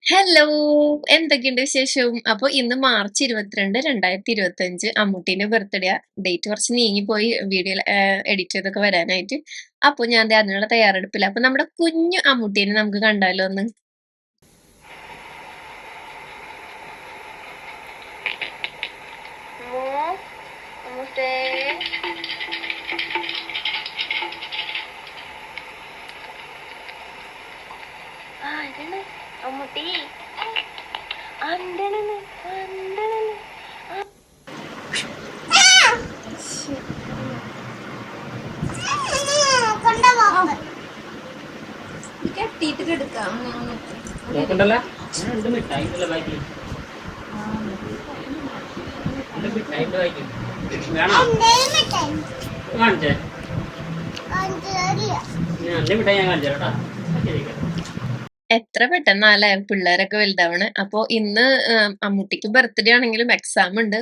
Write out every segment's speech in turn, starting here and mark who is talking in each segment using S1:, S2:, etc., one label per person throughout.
S1: Hello, എന്തൊക്കെയുണ്ട് വിശേഷം? അപ്പൊ ഇന്ന് മാർച്ച് 22 2025 അമ്മൂട്ടീന്റെ ബർത്ത്ഡേ. ഡേറ്റ് കുറച്ച് നീങ്ങിപ്പോയി വീഡിയോ എഡിറ്റ് ചെയ്തൊക്കെ വരാനായിട്ട്. അപ്പൊ ഞാൻ ദേ അതിനുള്ള തയ്യാറെടുപ്പില്ല. അപ്പൊ നമ്മുടെ കുഞ്ഞു അമ്മൂട്ടീനെ നമുക്ക് കണ്ടാലോ ഒന്ന്. അമ്മൂട്ടി കെട്ടിയിട്ട് കിടക്കാം.
S2: നോക്കണ്ടല്ലോ മിഠായിന്റെ ബാക്കിൽ മിഠായിന്റെ ബാക്കിൽ വേണോ കാണിച്ചേ എന്റെ മിഠായി ഞാൻ കാണിച്ചു കേട്ടോ.
S1: എത്ര പെട്ടെന്നല്ലേ പിള്ളേരൊക്കെ വലുതാവണ്. അപ്പൊ ഇന്ന് അമ്മൂട്ടിക്ക് ബർത്ത്ഡേ ആണെങ്കിലും എക്സാം ഉണ്ട്.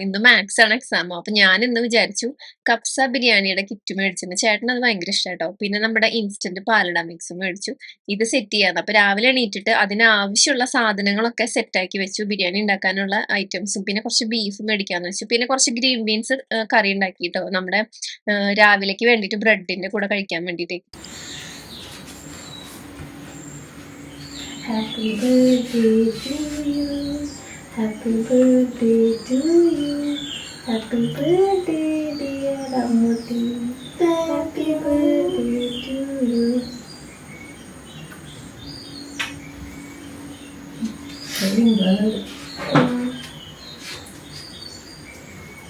S1: ഇന്ന് മാത്സ് ആണ് എക്സാം. അപ്പൊ ഞാൻ ഇന്ന് വിചാരിച്ചു കപ്സ ബിരിയാണിയുടെ കിറ്റ് മേടിച്ചിട്ടുണ്ട്. ചേട്ടന് അത് ഭയങ്കര ഇഷ്ടമായിട്ടോ. പിന്നെ നമ്മുടെ ഇൻസ്റ്റന്റ് പാലട മിക്സും മേടിച്ചു. ഇത് സെറ്റ് ചെയ്യാന്ന്. അപ്പൊ രാവിലെ എണീറ്റിട്ട് അതിനാവശ്യമുള്ള സാധനങ്ങളൊക്കെ സെറ്റാക്കി വെച്ചു. ബിരിയാണി ഉണ്ടാക്കാനുള്ള ഐറ്റംസും പിന്നെ കുറച്ച് ബീഫ് മേടിക്കാന്ന് വെച്ചു. പിന്നെ കുറച്ച് ഗ്രീൻ ബീൻസ് കറി ഉണ്ടാക്കിട്ടോ, നമ്മുടെ രാവിലേക്ക് വേണ്ടിയിട്ട് ബ്രെഡിന്റെ കൂടെ കഴിക്കാൻ വേണ്ടിയിട്ട്. Happy birthday to you. Happy birthday to you. Happy birthday dear Ammutti. Happy birthday to you.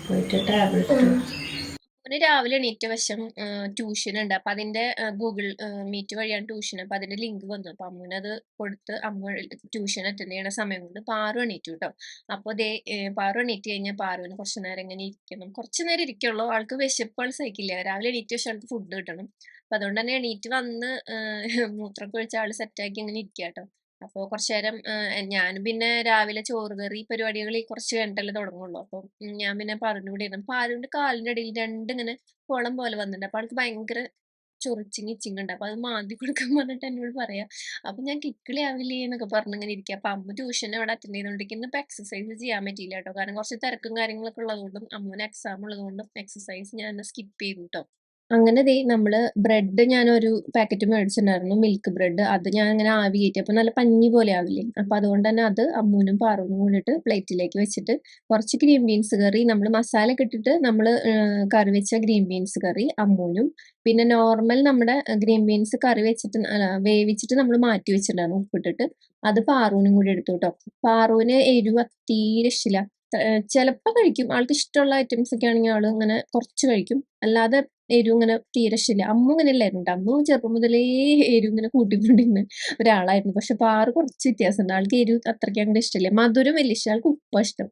S1: പോയിട്ട് ടാബ്ലറ്റ് രാവിലെ എണീറ്റ വശം ട്യൂഷൻ ഉണ്ട്. അപ്പൊ അതിന്റെ ഗൂഗിൾ മീറ്റ് വഴിയാണ് ട്യൂഷൻ. അപ്പൊ അതിന്റെ ലിങ്ക് വന്നു. അപ്പൊ അമ്മുനത് കൊടുത്ത് അമ്മ ട്യൂഷൻ അറ്റൻഡ് ചെയ്യണ സമയം കൊണ്ട് പാറു എണീറ്റു കേട്ടോ. അപ്പൊ ദേ പാറു എണീറ്റ് കഴിഞ്ഞാൽ പാറുവിന് കുറച്ചു നേരം ഇങ്ങനെ ഇരിക്കണം. കുറച്ചു നേരം ഇരിക്കുള്ളൂ. ആൾക്ക് വിശപ്പ് ആൾ സഹിക്കില്ല. രാവിലെ എണീറ്റ് പക്ഷെ ആൾക്ക് ഫുഡ് കിട്ടണം. അപ്പൊ അതുകൊണ്ട് തന്നെ എണീറ്റ് വന്ന് മൂത്രമൊക്കെ ഒഴിച്ച് ആള് സെറ്റാക്കി ഇങ്ങനെ ഇരിക്കുക കേട്ടോ. അപ്പോൾ കുറച്ചു നേരം ഞാൻ പിന്നെ രാവിലെ ചോറ് കറി പരിപാടികൾ കുറച്ച് കഴിഞ്ഞിട്ടല്ലേ തുടങ്ങുള്ളൂ. അപ്പം ഞാൻ പിന്നെ പാറുവിന്റെ കൂടെ ഇരുന്നു. പാറുവിന്റെ കാലിന്റെ ഇടയിൽ രണ്ടിങ്ങനെ കുളം പോലെ വന്നിട്ടുണ്ട്. അപ്പൊ ആൾക്ക് ഭയങ്കര ചൊറിച്ചിങ് ഇച്ചിങ് ഉണ്ട്. അപ്പൊ അത് മാന്തി കൊടുക്കാൻ പറഞ്ഞിട്ട് എന്നോട് പറയാ. അപ്പൊ ഞാൻ കിക്കിളി ആവില്ലേ എന്നൊക്കെ പറഞ്ഞിങ്ങനെ ഇരിക്കുക. അപ്പൊ അമ്മ ട്യൂഷൻ അവിടെ അറ്റൻഡ് ചെയ്തോണ്ടിരിക്കുന്നു. ഇപ്പൊ എക്സസൈസ് ചെയ്യാൻ പറ്റിയില്ല കേട്ടോ. കാരണം കുറച്ച് തിരക്കും കാര്യങ്ങളൊക്കെ ഉള്ളതുകൊണ്ടും അമ്മൂന് എക്സാം ഉള്ളതുകൊണ്ടും എക്സസൈസ് ഞാൻ സ്കിപ്പ് ചെയ്തു കേട്ടോ. അങ്ങനെ ദേ നമ്മള് ബ്രെഡ് ഞാനൊരു പാക്കറ്റ് മേടിച്ചിട്ടുണ്ടായിരുന്നു, മിൽക്ക് ബ്രെഡ്. അത് ഞാൻ ഇങ്ങനെ ആവി കയറ്റി. അപ്പൊ നല്ല പഞ്ഞി പോലെ ആവില്ലേ. അപ്പൊ അതുകൊണ്ട് തന്നെ അത് അമ്മൂനും പാറുവിനും കൂടിയിട്ട് പ്ലേറ്റിലേക്ക് വെച്ചിട്ട് കുറച്ച് ഗ്രീൻ ബീൻസ് കറി നമ്മൾ മസാല ഒക്കെ ഇട്ടിട്ട് നമ്മൾ കറി വെച്ച ഗ്രീൻ ബീൻസ് കറി അമ്മൂനും, പിന്നെ നോർമൽ നമ്മുടെ ഗ്രീൻ ബീൻസ് കറി വെച്ചിട്ട് വേവിച്ചിട്ട് നമ്മൾ മാറ്റി വെച്ചിട്ടുണ്ടായിരുന്നു ഉപ്പിട്ടിട്ട്, അത് പാറുവിനും കൂടി എടുത്തു കേട്ടോ. പാറുവിന് എരിവ് തീരെ ഇഷ്ടമില്ല. ചിലപ്പോ കഴിക്കും. ആൾക്ക് ഇഷ്ടമുള്ള ഐറ്റംസ് ഒക്കെ ആണെങ്കിൽ ആള് ഇങ്ങനെ കുറച്ച് കഴിക്കും. അല്ലാതെ എരിവ് ഇങ്ങനെ തീരെ ഇഷ്ടമില്ല. അമ്മ ഇങ്ങനെ അല്ലായിരുന്നു ട്ടോ. അമ്മ ചെറുപ്പം മുതലേ എരിവ് ഇങ്ങനെ കൂട്ടിക്കൊണ്ടിരുന്ന ഒരാളായിരുന്നു. പക്ഷെ പാറു കുറച്ച് വ്യത്യാസമുണ്ട്. ആൾക്ക് എരിവ് അത്രയ്ക്ക് അങ്ങോട്ട് ഇഷ്ടമില്ല. മധുരം വലിയ ഇഷ്ടം. ആൾക്ക് ഉപ്പാ ഇഷ്ടം.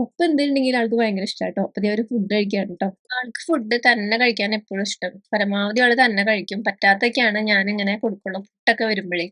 S1: ഉപ്പ് എന്തുണ്ടെങ്കിലും ആൾക്ക് ഭയങ്കര ഇഷ്ടാട്ടോ. അപ്പൊ ദേ ഒരു ഫുഡ് കഴിക്കാണ് ട്ടോ. ആൾക്ക് ഫുഡ് തന്നെ കഴിക്കാൻ എപ്പോഴും ഇഷ്ടം. പരമാവധി ആള് തന്നെ കഴിക്കും. പറ്റാത്തൊക്കെയാണ് ഞാൻ ഇങ്ങനെ കൊടുക്കുള്ളൂ പുട്ടൊക്കെ വരുമ്പോഴേ.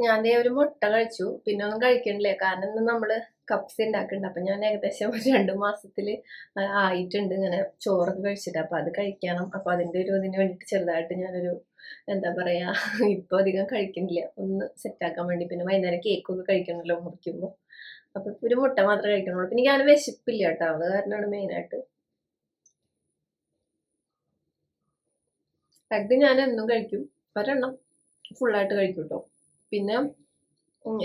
S1: ഞാൻ ദേ ഒരു മുട്ട കഴിച്ചു. പിന്നെ ഒന്നും കഴിക്കണില്ലേ, കാരണം ഇന്ന് നമ്മള് കപ്സ് ഉണ്ടാക്കുന്നുണ്ട്. അപ്പൊ ഞാൻ ഏകദേശം 2 മാസത്തില് ആയിട്ടുണ്ട് ഇങ്ങനെ ചോറൊക്കെ കഴിച്ചിട്ട്. അപ്പൊ അത് കഴിക്കണം. അപ്പൊ അതിന്റെ ഒരു ഇതിന് വേണ്ടിട്ട് ചെറുതായിട്ട് ഞാനൊരു എന്താ പറയാ ഇപ്പൊ അധികം കഴിക്കുന്നില്ല, ഒന്ന് സെറ്റ് ആക്കാൻ വേണ്ടി. പിന്നെ വൈകുന്നേരം കേക്കൊക്കെ കഴിക്കണല്ലോ മുറിക്കുമ്പോ. അപ്പൊ ഒരു മുട്ട മാത്രമേ കഴിക്കണുള്ളൂ. പിന്നെ ഞാൻ വിശപ്പില്ല കേട്ടോ, അത് കാരണമാണ് മെയിനായിട്ട്. എഗ് ഞാൻ എന്നും കഴിക്കും. ഒരെണ്ണം ഫുള്ളായിട്ട് കഴിക്കും കേട്ടോ. പിന്നെ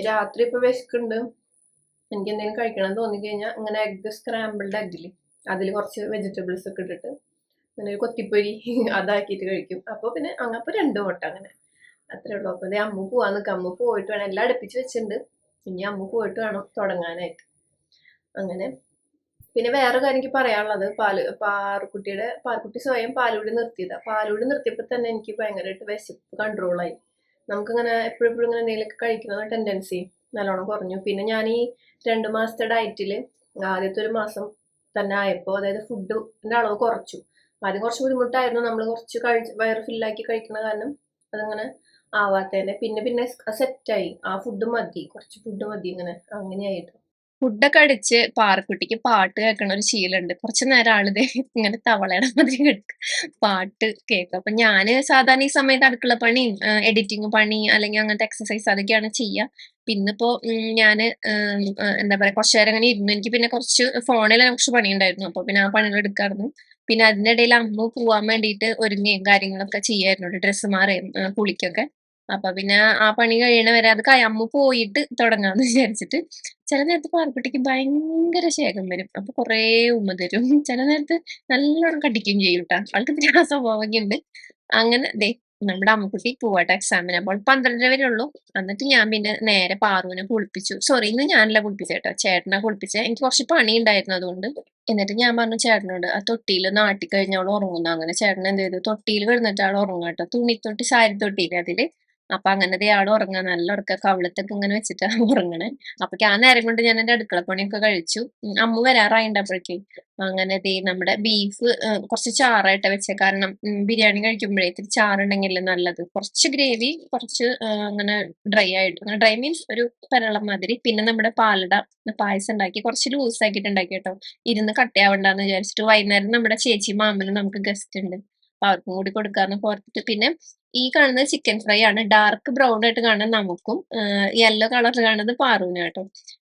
S1: രാത്രി ഇപ്പൊ വിശക്കുണ്ട്, എനിക്ക് എന്തെങ്കിലും കഴിക്കണം എന്ന് തോന്നിക്കഴിഞ്ഞാൽ അങ്ങനെ എഗ് സ്ക്രാമ്പിൾഡ് എഗ്ഗില് അതിൽ കുറച്ച് വെജിറ്റബിൾസ് ഒക്കെ ഇട്ടിട്ട് അങ്ങനെ ഒരു കൊത്തിപ്പൊരി അതാക്കിയിട്ട് കഴിക്കും. അപ്പോൾ പിന്നെ അങ്ങപ്പോ 2 മുട്ട അങ്ങനെ അത്രേ ഉള്ളൂ. അപ്പൊ അതേ അമ്മ പോവാൻ നിൽക്കാം. അമ്മ പോയിട്ട് വേണം, എല്ലാം അടുപ്പിച്ച് വെച്ചിട്ടുണ്ട്. ഇനി അമ്മ പോയിട്ട് വേണം തുടങ്ങാനായിട്ട്. അങ്ങനെ പിന്നെ വേറെ കാര്യം എനിക്ക് പറയാനുള്ളത്, പാറുക്കുട്ടി സ്വയം പാലുകൂടി നിർത്തിയതാ. പാലുകൂടി നിർത്തിയപ്പോൾ തന്നെ എനിക്ക് ഭയങ്കരമായിട്ട് വിശപ്പ് കൺട്രോളായി. നമുക്കിങ്ങനെ എപ്പോഴും ഇങ്ങനെ എന്തെങ്കിലുമൊക്കെ കഴിക്കുന്ന ടെൻഡൻസി നല്ലോണം കുറഞ്ഞു. പിന്നെ ഞാൻ ഈ 2 മാസത്തെ ഡയറ്റില് ആദ്യത്തെ 1 മാസം തന്നെ ആയപ്പോൾ, അതായത് ഫുഡിന്റെ അളവ് കുറച്ചു. ആദ്യം കുറച്ച് ബുദ്ധിമുട്ടായിരുന്നു. നമ്മൾ കുറച്ച് വയറ് ഫില്ലാക്കി കഴിക്കുന്ന കാരണം അതങ്ങനെ ആവാത്തേനെ പിന്നെ പിന്നെ സെറ്റായി. ആ ഫുഡ് മതി, കുറച്ച് ഫുഡ് മതി ഇങ്ങനെ അങ്ങനെയായിട്ട്. ഫുഡൊക്കെ അടിച്ച് പാറക്കുട്ടിക്ക് പാട്ട് കേൾക്കണ ഒരു ശീലമുണ്ട്. കുറച്ചു നേരം ആളിത് ഇങ്ങനെ തവളയുടെ മാതിരി പാട്ട് കേൾക്കും. അപ്പൊ ഞാന് സാധാരണ ഈ സമയത്ത് അടുക്കള പണിയും എഡിറ്റിംഗ് പണി അല്ലെങ്കിൽ അങ്ങനത്തെ എക്സസൈസ് അതൊക്കെയാണ് ചെയ്യുക. പിന്നിപ്പോ ഞാന് എന്താ പറയാ കുറച്ചു നേരം അങ്ങനെ ഇരുന്നു. എനിക്ക് പിന്നെ കുറച്ച് ഫോണിൽ കുറച്ച് പണിയുണ്ടായിരുന്നു. അപ്പൊ പിന്നെ ആ പണികൾ എടുക്കായിരുന്നു. പിന്നെ അതിനിടയിൽ അമ്മ പോവാൻ വേണ്ടിയിട്ട് ഒരുങ്ങുകയും കാര്യങ്ങളൊക്കെ ചെയ്യായിരുന്നു. ഡ്രസ്സ് മാറുകയും കുളിക്കൊക്കെ. അപ്പൊ പിന്നെ ആ പണി കഴിയണ വരെ അത് അമ്മ പോയിട്ട് തുടങ്ങാന്ന് വിചാരിച്ചിട്ട് ചില നേരത്ത് പാറുക്കുട്ടിക്ക് ഭയങ്കര ശേഖം വരും. അപ്പൊ കുറേ ഉമ്മ തരും. ചില നേരത്ത് നല്ലോണം കടിക്കുകയും ചെയ്യും ട്ടാ. ആൾക്ക് പിന്നെ ആ സ്വഭാവമൊക്കെ ഉണ്ട്. അങ്ങനെ ദേ നമ്മുടെ അമ്മുക്കുട്ടി പോവാട്ടെ എക്സാമിന്. അപ്പോൾ 12:30 വരെ ഉള്ളൂ. എന്നിട്ട് ഞാൻ പിന്നെ നേരെ പാറുവിനെ കുളിപ്പിച്ചു. സോറി, ഇന്ന് ഞാനല്ല കുളിപ്പിച്ചേട്ടോ, ചേട്ടനാ കുളിപ്പിച്ചേ. എനിക്ക് കുറച്ച് പണി ഉണ്ടായിരുന്നു അതുകൊണ്ട്. എന്നിട്ട് ഞാൻ പറഞ്ഞു ചേട്ടനോട് ആ തൊട്ടിയിൽ നാട്ടി കഴിഞ്ഞവൾ ഉറങ്ങുന്നു. അങ്ങനെ ചേട്ടൻ എന്ത് ചെയ്തു, തൊട്ടിയിൽ കിടന്നിട്ട് ആൾ ഉറങ്ങും കേട്ടോ. തുണിത്തൊട്ടി, സാരി തൊട്ടിയില്ലേ അതില്. അപ്പൊ അങ്ങനത്തെ ആൾ ഉറങ്ങാൻ നല്ല ഉറക്ക, കവിളത്തൊക്കെ ഇങ്ങനെ വെച്ചിട്ടാ ഉറങ്ങണേ. അപ്പൊ ആ നേരം കൊണ്ട് ഞാൻ എന്റെ അടുക്കള പണിയൊക്കെ കഴിച്ചു. അമ്മ വരാറായിണ്ട് അപ്പോഴേക്കും. അങ്ങനെ ദേ നമ്മുടെ ബീഫ് കുറച്ച് ചാറായിട്ട് വെച്ചേ. കാരണം ബിരിയാണി കഴിക്കുമ്പോഴേ ഇത്തിരി ചാറുണ്ടെങ്കിലേ നല്ലത്. കുറച്ച് ഗ്രേവി, കുറച്ച് അങ്ങനെ ഡ്രൈ ആയിട്ട്, അങ്ങനെ ഡ്രൈ മീൻസ് ഒരു പരളം മാതിരി. പിന്നെ നമ്മുടെ പാലട പായസം ഉണ്ടാക്കി, കുറച്ച് ലൂസ് ആക്കിയിട്ട് ഉണ്ടാക്കി കേട്ടോ. ഇരുന്ന് കട്ടയാവണ്ടെന്ന് വിചാരിച്ചിട്ട്. വൈകുന്നേരം നമ്മുടെ ചേച്ചി മാമനും നമുക്ക് ഗസ്റ്റ് ഉണ്ട്. അപ്പൊ അവർക്കും കൂടി കൊടുക്കാന്ന് ഓർത്തിട്ട്. പിന്നെ ഈ കാണുന്നത് ചിക്കൻ ഫ്രൈ ആണ്. ഡാർക്ക് ബ്രൗൺ ആയിട്ട് കാണുന്നത് നമുക്കും, യെല്ലോ കളർ കാണുന്നത് പാറുവിനും കേട്ടോ.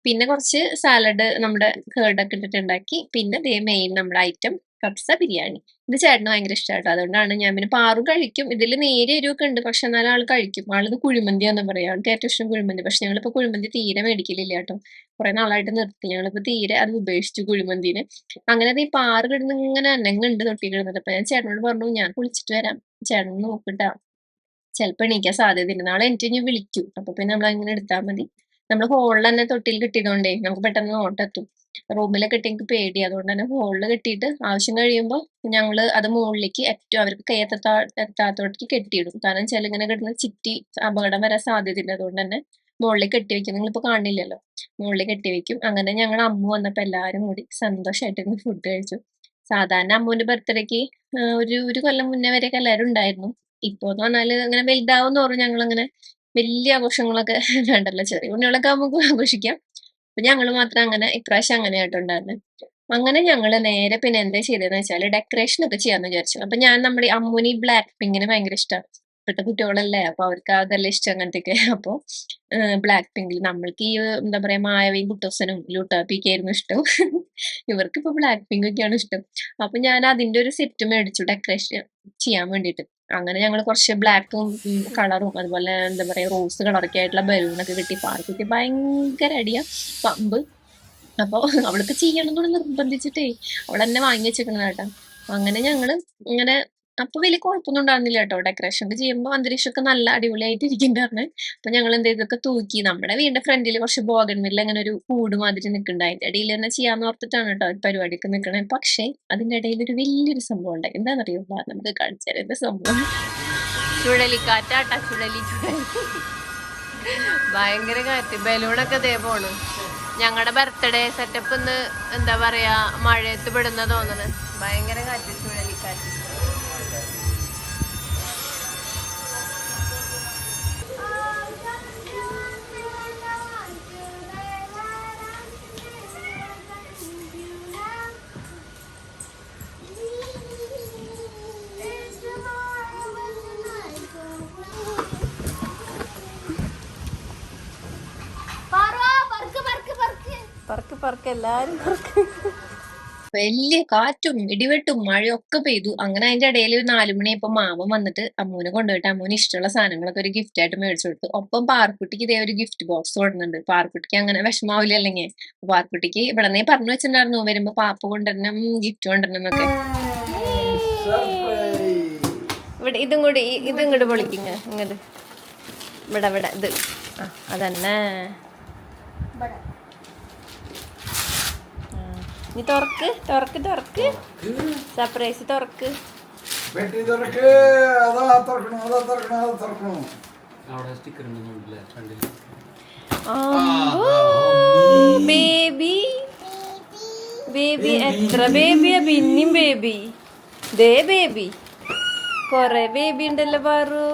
S1: പിന്നെ കുറച്ച് സാലഡ് നമ്മുടെ കേർഡൊക്കെ ഇട്ടിട്ട് ഉണ്ടാക്കി. പിന്നെ ദേ മെയിൻ നമ്മുടെ ഐറ്റം കബ്സ ബിരിയാണി. ഇത് ചേട്ടന് ഭയങ്കര ഇഷ്ടമായിട്ടോ. അതുകൊണ്ടാണ് ഞാൻ പിന്നെ പാറു കഴിക്കും. ഇതിൽ നേരെ എരിവൊക്കെ ഉണ്ട്, പക്ഷെ എന്നാലും ആൾ കഴിക്കും. ആളിത് കുഴിമന്തിയാന്ന് പറയാം. ആൾക്ക് ഏറ്റവും ഇഷ്ടം കുഴിമന്തി. പക്ഷെ ഞങ്ങളിപ്പോ കുഴിമന്തി തീരെ മേടിക്കലില്ല കേട്ടോ. കുറെ നാളായിട്ട് നിർത്തി. ഞങ്ങളിപ്പോ തീരെ അത് ഉപേക്ഷിച്ചു കുഴിമന്തിനെ. അങ്ങനെ ഈ പാറ് കിടന്ന് ഇങ്ങനെ അനങ്ങുണ്ട് തൊട്ടി കിടന്നിട്ട്. അപ്പൊ ഞാൻ ചേട്ടനോട് പറഞ്ഞു ഞാൻ കുളിച്ചിട്ട് വരാം, ചേട്ടൻ നോക്കിട്ടാ, ചിലപ്പോ എണീക്കാൻ സാധ്യതയുണ്ട്. നാളെ എനിക്ക് ഇനി വിളിക്കും. അപ്പൊ പിന്നെ നമ്മൾ അങ്ങനെ എടുത്താൽ മതി. നമ്മൾ ഹോളിൽ തന്നെ തൊട്ടിൽ കെട്ടിയതുകൊണ്ടേ നമുക്ക് പെട്ടെന്ന് നോട്ടെത്തും. റൂമിലൊക്കെ കെട്ടി എനിക്ക് പേടി. അതുകൊണ്ട് തന്നെ ഹോളിൽ കെട്ടിയിട്ട് ആവശ്യം കഴിയുമ്പോൾ ഞങ്ങള് അത് മുകളിലേക്ക് ഏറ്റവും അവർക്ക് എത്താത്തോടേക്ക് കെട്ടിയിടും. കാരണം വെച്ചാൽ ഇങ്ങനെ കിടന്ന് ചിറ്റി അപകടം വരാൻ സാധ്യതയുണ്ട്. അതുകൊണ്ട് തന്നെ മുകളിൽ കെട്ടി വെക്കും. നിങ്ങളിപ്പോ കാണില്ലല്ലോ, മുകളിൽ കെട്ടി വെക്കും. അങ്ങനെ ഞങ്ങൾ അമ്മ വന്നപ്പോ എല്ലാരും കൂടി സന്തോഷമായിട്ട് ഫുഡ് കഴിച്ചു. സാധാരണ അമ്മുവിന്റെ ബർത്ത്ഡേക്ക് ഒരു കൊല്ലം മുന്നേ വരെയൊക്കെ എല്ലാവരും ഉണ്ടായിരുന്നു. ഇപ്പോന്ന് പറഞ്ഞാല് അങ്ങനെ വലുതാവും തോറും ഞങ്ങളങ്ങനെ വലിയ ആഘോഷങ്ങളൊക്കെ വേണ്ടല്ലോ, ചെറിയ ഉണ്ണികളൊക്കെ നമുക്ക് ആഘോഷിക്കാം. അപ്പൊ ഞങ്ങള് മാത്രം അങ്ങനെ ഇപ്രാവശ്യം അങ്ങനെയായിട്ടുണ്ടായിരുന്നത്. അങ്ങനെ ഞങ്ങള് നേരെ പിന്നെ എന്താ ചെയ്തതെന്ന് വെച്ചാല് ഡെക്കറേഷൻ ഒക്കെ ചെയ്യാന്ന് വിചാരിച്ചു. അപ്പൊ ഞാൻ നമ്മുടെ അമ്മുനി ബ്ലാക്ക് പിങ്കിന് ഭയങ്കര ഇഷ്ടമാണ്. ഇപ്പോഴത്തെ കുട്ടികളല്ലേ, അപ്പൊ അവർക്ക് അതെല്ലാം ഇഷ്ടം അങ്ങനത്തെയൊക്കെ. അപ്പൊ ബ്ലാക്ക് പിങ്കിൽ നമ്മൾക്ക് ഈ എന്താ പറയാ മായവിയും കുട്ടൂസനും ലൂട്ടാപ്പിയൊക്കെ ആയിരുന്നു ഇഷ്ടം. ഇവർക്ക് ഇപ്പൊ ബ്ലാക്ക് പിങ്ക് ഒക്കെയാണ് ഇഷ്ടം. അപ്പൊ ഞാൻ അതിന്റെ ഒരു സെറ്റ് മേടിച്ചു ഡെക്കറേഷൻ ചെയ്യാൻ വേണ്ടിയിട്ട്. അങ്ങനെ ഞങ്ങൾ കുറച്ച് ബ്ലാക്കും കളറും അതുപോലെ എന്താ പറയാ റോസ് കളറൊക്കെ ആയിട്ടുള്ള ബലൂണൊക്കെ കിട്ടി. പാർക്കുട്ടി ഭയങ്കര അടിയാ പമ്പ്. അപ്പൊ അവൾക്ക് ചെയ്യണം കൂടെ നിർബന്ധിച്ചിട്ടേ അവൾ എന്നെ വാങ്ങി വെച്ചേക്കണ കേട്ടാ. അങ്ങനെ ഞങ്ങള് ഇങ്ങനെ അപ്പൊ വലിയ കുഴപ്പമൊന്നും ഉണ്ടായിരുന്നില്ല കേട്ടോ. ഡെക്കറേഷൻ ഒക്കെ ചെയ്യുമ്പോൾ അന്തരീക്ഷമൊക്കെ നല്ല അടിപൊളിയായിട്ട് ഇരിക്കുന്നുണ്ടായിരുന്നു. അപ്പൊ ഞങ്ങൾ എന്ത് ചെയ്തൊക്കെ തൂക്കി. നമ്മുടെ വീടിന്റെ ഫ്രണ്ടിൽ കുറച്ച് ബോഗൺവില്ല അങ്ങനെ ഒരു കൂട് മാതിരി നിൽക്കുന്നുണ്ട്. അതിന്റെ ഇടയിൽ തന്നെ ചെയ്യാന്ന് ഓർത്തിട്ടാണ് കേട്ടോ പരിപാടിയൊക്കെ നിൽക്കണേ. പക്ഷെ അതിന്റെ ഇടയിൽ ഒരു വലിയൊരു സംഭവം ഉണ്ടായി. എന്താണെന്നറിയോ, നമുക്ക് കാണിച്ചു തരാം എന്താ സംഭവം. ചുഴലിക്കാറ്റാട്ടാ, ചുഴലി ഭയങ്കര കാറ്റ്. ബലൂണൊക്കെ ദേ പോണു. ഞങ്ങളുടെ ബർത്ത്ഡേ സെറ്റപ്പ് ഇന്ന് എന്താ പറയാ മഴയത്ത് പെടുന്ന തോന്നണ്. ഭയങ്കര കാറ്റ്, ചുഴലിക്കാറ്റ്. പറക്ക് എല്ലാരും പറക്ക്. വലിയ കാറ്റും ഇടിവെട്ടും മഴയൊക്കെ പെയ്തു. അങ്ങനെ അതിന്റെ ഇടയിൽ ഒരു 4 മണിയപ്പോ മാമൻ വന്നിട്ട് അമ്മൂനെ കൊണ്ടുപോയിട്ട് അമ്മൂന് ഇഷ്ടമുള്ള സാധനങ്ങളൊക്കെ ഒരു ഗിഫ്റ്റ് ആയിട്ട് മേടിച്ചു കൊടുത്തു. ഒപ്പം പാർക്കുട്ടിക്ക് ഇതേ ഒരു ഗിഫ്റ്റ് ബോക്സ് കൊടുക്കുന്നുണ്ട്. പാർക്കുട്ടിക്ക് അങ്ങനെ വിഷമാവില്ല അല്ലെങ്കിൽ. പാർക്കുട്ടിക്ക് ഇവിടെ നീ പറഞ്ഞു വെച്ചിട്ടുണ്ടായിരുന്നു വരുമ്പോ പാപ്പ കൊണ്ടുവരണം ഗിഫ്റ്റ് കൊണ്ടുവരണം എന്നൊക്കെ. ഇവിടെ ഇതും ഇങ്ങോട്ട് പൊളിക്കുங்க ഇങ്ങോട്ട്. ഇവിടെ ഇത് അതന്നെ. നീ തുറക്ക് സർപ്രൈസ് തുറക്ക്. ബേബി എത്ര ബേബിയാ? പിന്നെയും ബേബി. ദേ ബേബി, കൊറേ ബേബി ഉണ്ടല്ലോ പാറു.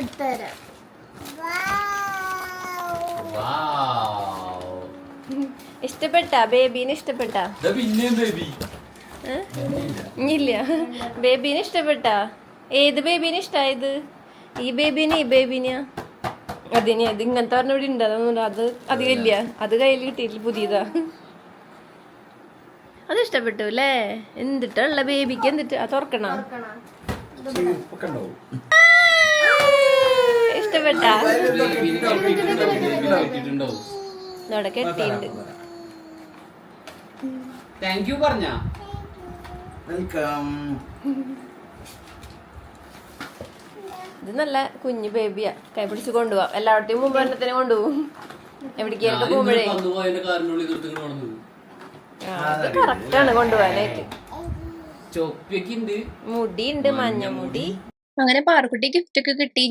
S3: ഇട്ടുതരാം.
S1: ഇഷ്ടപ്പെട്ട ബേബീനെ ഇഷ്ടപ്പെട്ട ഇല്ല ബേബീനെ ഇഷ്ടപ്പെട്ട ഏത് ബേബീനെ ഇഷ്ടായത് ഈ ബേബീനെയാ അതിനെ അത് ഇങ്ങനത്തെ പറഞ്ഞ ഇവിടെ ഉണ്ട് അതൊന്നും അത് അധികം ഇല്ല അത് കയ്യിൽ കിട്ടിയിട്ടില്ല പുതിയതാ അത് ഇഷ്ടപ്പെട്ടു അല്ലേ എന്തിട്ടുള്ള ബേബിക്ക് എന്തിട്ട് അത് തുറക്കണ ഇഷ്ടപ്പെട്ട അവിടെ കെട്ടിണ്ട്
S2: താങ്ക് യു പറഞ്ഞ
S4: വെൽക്കം.
S1: ഇത് നല്ല കുഞ്ഞു ബേബിയാ കൈ പിടിച്ച് കൊണ്ടുപോവാം എല്ലായിടത്തെയും മുമ്പ് തന്നെ തന്നെ കൊണ്ടുപോകും എവിടേക്കൊക്കെ പോകുമ്പോഴേ കറക്റ്റാണ് കൊണ്ടുപോകാനായിട്ട് മുടിയുണ്ട് മഞ്ഞ മുടി അങ്ങനെ പാറക്കുട്ടി ഗിഫ്റ്റ് ഒക്കെ കിട്ടി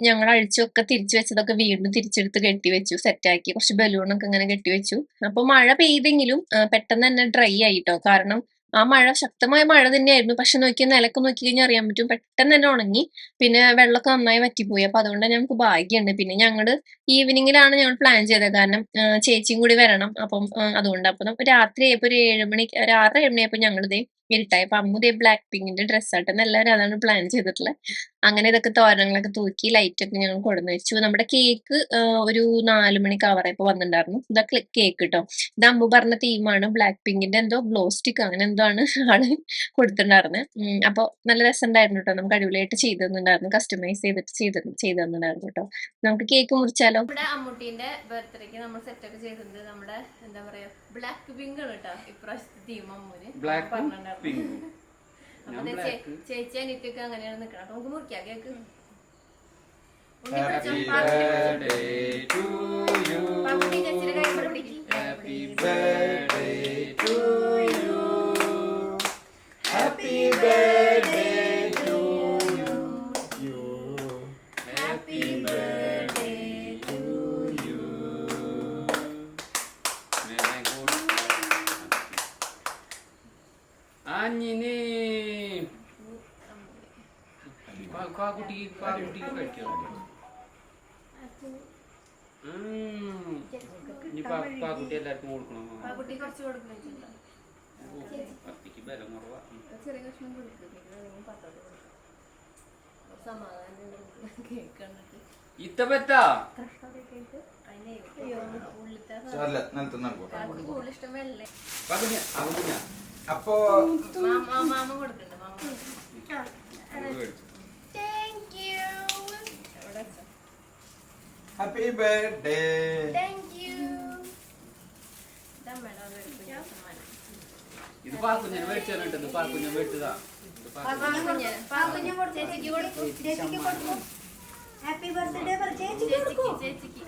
S1: ഞങ്ങൾ അഴിച്ചൊക്കെ തിരിച്ചു വെച്ചതൊക്കെ വീണ്ടും തിരിച്ചെടുത്ത് കെട്ടി വെച്ചു സെറ്റാക്കി കുറച്ച് ബലൂണൊക്കെ ഇങ്ങനെ കെട്ടി വെച്ചു അപ്പൊ മഴ പെയ്തെങ്കിലും പെട്ടെന്ന് തന്നെ ഡ്രൈ ആയിട്ടോ കാരണം ആ മഴ ശക്തമായ മഴ തന്നെയായിരുന്നു പക്ഷെ നിലക്ക് നോക്കി കഴിഞ്ഞാൽ അറിയാൻ പറ്റും പെട്ടെന്ന് തന്നെ ഉണങ്ങി പിന്നെ വെള്ളമൊക്കെ നന്നായി വറ്റിപ്പോയി അപ്പൊ അതുകൊണ്ട് ഞങ്ങൾക്ക് ഭാഗ്യമുണ്ട് പിന്നെ ഞങ്ങള് ഈവനിങ്ങിലാണ് ഞങ്ങൾ പ്ലാൻ ചെയ്തത് കാരണം ചേച്ചിയും കൂടി വരണം അപ്പം അതുകൊണ്ട് അപ്പൊ രാത്രി ആയപ്പോ ഒരു 7 മണി ഒരു 6-7 മണിയായപ്പോ ഞങ്ങളിതേ ഇരുട്ടായി അപ്പൊ അമ്മു ബ്ലാക്ക് പിങ്കിന്റെ ഡ്രസ് ആട്ടെന്ന് എല്ലാവരും അതാണ് പ്ലാൻ ചെയ്തിട്ടുള്ളത് അങ്ങനെ ഇതൊക്കെ തോരണങ്ങളൊക്കെ തൂക്കി ലൈറ്റ് ഒക്കെ ഞങ്ങൾ കൊണ്ടുവന്ന് വെച്ചു നമ്മുടെ കേക്ക് ഒരു 4 മണിക്ക് ആവറായപ്പോ വന്നിട്ടുണ്ടായിരുന്നു ഇതൊക്കെ കേക്ക് കേട്ടോ ഇത് അമ്മു പറഞ്ഞ തീമാണ് ബ്ലാക്ക് പിങ്കിന്റെ എന്തോ ഗ്ലോ സ്റ്റിക്ക് അങ്ങനെ എന്തോ ആണ് ആള് കൊടുത്തിട്ടുണ്ടായിരുന്നത് അപ്പൊ നല്ല രസമുണ്ടായിരുന്നു കേട്ടോ നമുക്ക് അടിപൊളിയായിട്ട് ചെയ്തു തന്നിട്ടുണ്ടായിരുന്നു കസ്റ്റമൈസ് ചെയ്ത് തന്നിട്ടുണ്ടായിരുന്നു കേട്ടോ നമുക്ക് കേക്ക് മുറിച്ചാലോ ഇവിടെ അമ്മൂട്ടീന്റെ ബർത്ത്ഡേക്ക് നമ്മൾ സെറ്റ് ഒക്കെ ചെയ്തിട്ടുണ്ട് നമ്മുടെ എന്താ പറയാ ബ്ലാക്ക് പിങ്ക് ആണ് കേട്ടോ ഇപ്രാവശ്യത്തെ തീം അമ്മൂന് പറഞ്ഞിട്ടുണ്ടായിരുന്നു ചേച്ചി അനിറ്റൊക്കെ അങ്ങനെയാണ് നിക്കണം അപ്പൊ നമുക്ക് മുറിക്കാം കേക്ക്
S2: പാക്കുട്ടി എല്ലാവർക്കും കൊടുക്കണം
S1: ചെറിയ കഷ്ണം
S4: അപ്പോ
S1: മാമ കൊടുക്കണ്ട മാമ
S4: ഹാപ്പി ബർത്ത്ഡേ.
S2: ഇത് പാക്കുഞ്ഞിന് മേടിച്ചിട്ടുണ്ട് ഇത് പാക്കുഞ്ഞ് മേടിച്ചതാ
S3: ഹാപ്പി ബർത്ത്ഡേ ചേച്ചിക്ക്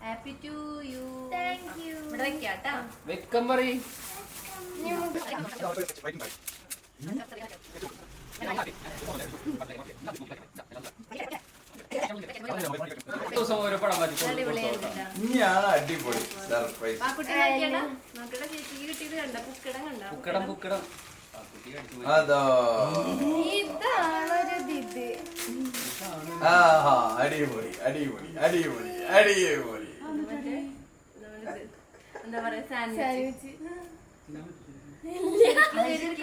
S1: happy to you thank you ഇവിടെ വെക്കാട്ടാ
S2: വെക്കം പറയ് ഓരോ പടം
S4: ഇനിയാണ് അടിപൊളി സർപ്രൈസ്.
S2: പുക്കടം
S4: അതോ ആഹാ അടിപൊളി അടിപൊളി അടിപൊളി അടിപൊളി.
S1: എന്താ പറയാ സാൻഡ്വിച്ച്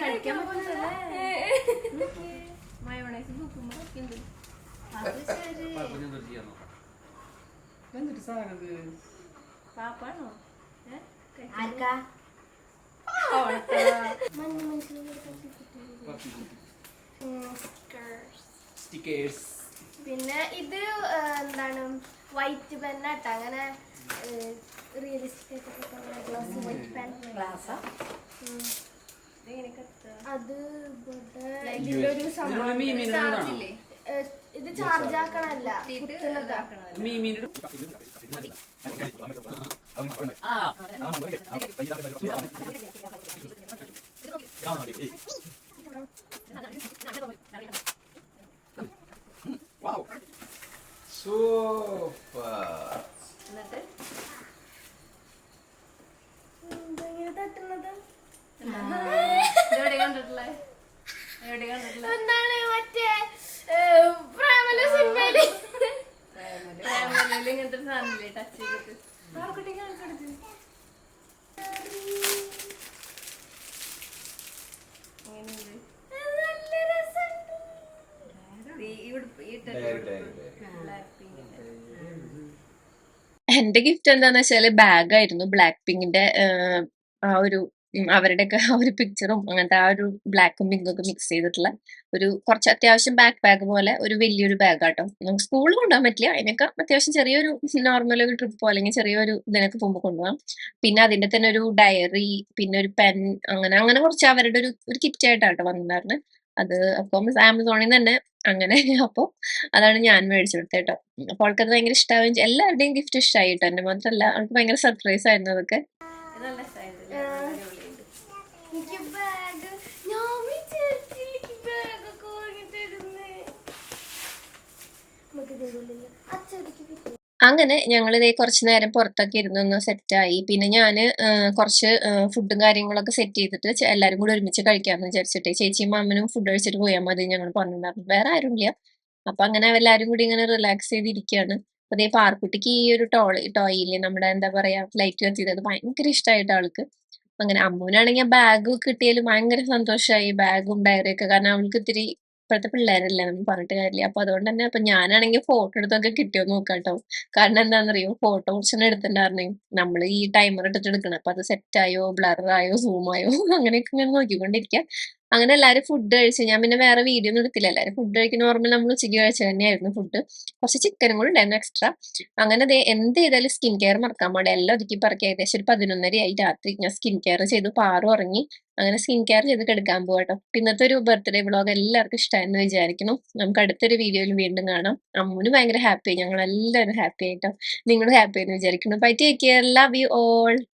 S1: കഴിക്കാൻ മയോണൈസ് നോക്കുമ്പോ പാപ്പാണോ
S2: സ്റ്റിക്കേഴ്സ്
S3: പിന്നെ ഇത് എന്താണ് വൈറ്റ് പെന്നാട്ടോ അങ്ങനെ റിയലിസ്റ്റിക് വൈറ്റ് പെൻ അത് ഇതിലൊരു ഇത് ചാർജ് ആക്കണല്ല
S4: സൂപ്പർ.
S3: തട്ടുന്നത്
S1: എവിടെ കണ്ടിട്ടുള്ള
S3: എന്താണ് മറ്റേ പ്രേമല സിനിമയില്
S4: ഡയറി ഡയറി
S1: എന്റെ ഗിഫ്റ്റ് എന്താന്ന് വെച്ചാല് ബാഗായിരുന്നു ബ്ലാക്ക് പിങ്കിന്റെ ആ ഒരു അവരുടെയൊക്കെ ആ ഒരു പിക്ചറും അങ്ങനത്തെ ആ ഒരു ബ്ലാക്കും പിങ്കും ഒക്കെ മിക്സ് ചെയ്തിട്ടുള്ള ഒരു കുറച്ച് അത്യാവശ്യം ബാക്ക് ബാഗ് പോലെ ഒരു വലിയൊരു ബാഗാട്ടോ. നമുക്ക് സ്കൂളിൽ കൊണ്ടുപോകാൻ പറ്റില്ല, അതിനൊക്കെ അത്യാവശ്യം ചെറിയൊരു നോർമൽ ഒരു ട്രിപ്പോ അല്ലെങ്കിൽ ചെറിയൊരു ഇതിനൊക്കെ പോകുമ്പോൾ കൊണ്ടുപോകാം. പിന്നെ അതിന്റെ തന്നെ ഒരു ഡയറി, പിന്നെ ഒരു പെൻ, അങ്ങനെ അങ്ങനെ കുറച്ച് അവരുടെ ഒരു കിറ്റ് ആയിട്ടാട്ടോ വന്നിട്ടുണ്ടായിരുന്നത്. അത് അപ്പം ആമസോണിൽ തന്നെ അങ്ങനെ അപ്പൊ അതാണ് ഞാൻ മേടിച്ചു കൊടുത്തത് കേട്ടോ. അപ്പൊ അവൾക്കത് ഭയങ്കര ഇഷ്ടമാവുകയും ചെയ്തു. എല്ലാവരുടെയും ഗിഫ്റ്റ് ഇഷ്ടമായി കേട്ടോ. എന്റെ മാത്രമല്ല, അവൾക്ക് ഭയങ്കര സർപ്രൈസ് ആയിരുന്നു അതൊക്കെ.
S3: എനിക്ക് ബാഗ് ഞാൻ വിചാരിച്ചില്ല ബാഗൊക്കെ വാങ്ങിത്തരുന്നേ. നമുക്ക് തരൂലല്ലോ അച്ഛടിക്ക് കിട്ടി.
S1: അങ്ങനെ ഞങ്ങൾ ഇതേ കുറച്ച് നേരം പുറത്തൊക്കെ ഇരുന്നൊന്ന് സെറ്റായി. പിന്നെ ഞാന് കുറച്ച് ഫുഡും കാര്യങ്ങളൊക്കെ സെറ്റ് ചെയ്തിട്ട് എല്ലാരും കൂടി ഒരുമിച്ച് കഴിക്കാമെന്ന് വിചാരിച്ചിട്ടേ ചേച്ചിയും മാമനും ഫുഡ് കഴിച്ചിട്ട് പോയാൽ മതി ഞങ്ങൾ പറഞ്ഞിട്ടുണ്ടായിരുന്നു. വേറെ ആരും ഇല്ല. അപ്പൊ അങ്ങനെ എല്ലാരും കൂടി ഇങ്ങനെ റിലാക്സ് ചെയ്തിരിക്കുകയാണ്. അപ്പൊ അതേ പാർക്കുട്ടിക്ക് ഈ ഒരു ടോയില്ലേ നമ്മുടെ എന്താ പറയാ ലൈറ്റ് കത്തിയത്, അത് ഭയങ്കര ഇഷ്ടമായിട്ട് ആൾക്ക്. അങ്ങനെ അമ്മൂനാണെങ്കിൽ ബാഗ് കിട്ടിയാലും ഭയങ്കര സന്തോഷമായി, ബാഗും ഡയറിയൊക്കെ. കാരണം അവൾക്ക് ഇത്തിരി ഇപ്പോഴത്തെ പിള്ളേരല്ലേ, നമ്മൾ പറഞ്ഞിട്ട് കാര്യമില്ല. അപ്പൊ അതുകൊണ്ട് തന്നെ അപ്പൊ ഞാനാണെങ്കിൽ ഫോട്ടോ എടുത്തൊക്കെ കിട്ടിയോ നോക്കാട്ടോ. കാരണം എന്താണെന്നറിയോ, ഫോട്ടോ കുറച്ചെണ്ണം എടുത്തിട്ടുണ്ടായിരുന്നേ. നമ്മൾ ഈ ടൈമർ ഇട്ടിട്ട് എടുക്കണം. അപ്പൊ അത് സെറ്റായോ ബ്ലറായോ സൂമായോ അങ്ങനെയൊക്കെ ഇങ്ങനെ നോക്കിക്കൊണ്ടിരിക്കുക. അങ്ങനെ എല്ലാവരും ഫുഡ് കഴിച്ച് ഞാൻ പിന്നെ വേറെ വീഡിയോ ഒന്നും എടുത്തില്ല. എല്ലാവരും ഫുഡ് കഴിക്കുന്ന നോർമൽ നമ്മൾ ഉച്ചയ്ക്ക് കഴിച്ച തന്നെയായിരുന്നു ഫുഡ്. കുറച്ച് ചിക്കനും കൂടെ ഉണ്ടായിരുന്നു എക്സ്ട്രാ. അങ്ങനെ എന്ത് ചെയ്താലും സ്കിൻ കെയർ മറക്കാൻ പാടില്ല. എല്ലാം ഒതുക്കി പറക്കി ഏകദേശം ഒരു 11:30 ആയി രാത്രി. ഞാൻ സ്കിൻ കെയർ ചെയ്തു, പാറു ഉറങ്ങി. അങ്ങനെ സ്കിൻ കെയർ ചെയ്ത് കിടക്കാൻ പോകട്ടോ. ഇന്നത്തെ ഒരു ബർത്ത്ഡേ വ്ളോഗ് എല്ലാവർക്കും ഇഷ്ടമായെന്ന് വിചാരിക്കുന്നു. നമുക്ക് അടുത്തൊരു വീഡിയോയിൽ വീണ്ടും കാണാം. അമ്മൂന് ഭയങ്കര ഹാപ്പി, ഞങ്ങൾ എല്ലാവരും ഹാപ്പി ആയിട്ടോ. നിങ്ങളും ഹാപ്പി ആയെന്ന് വിചാരിക്കുന്നു. Bye, take care, love you all.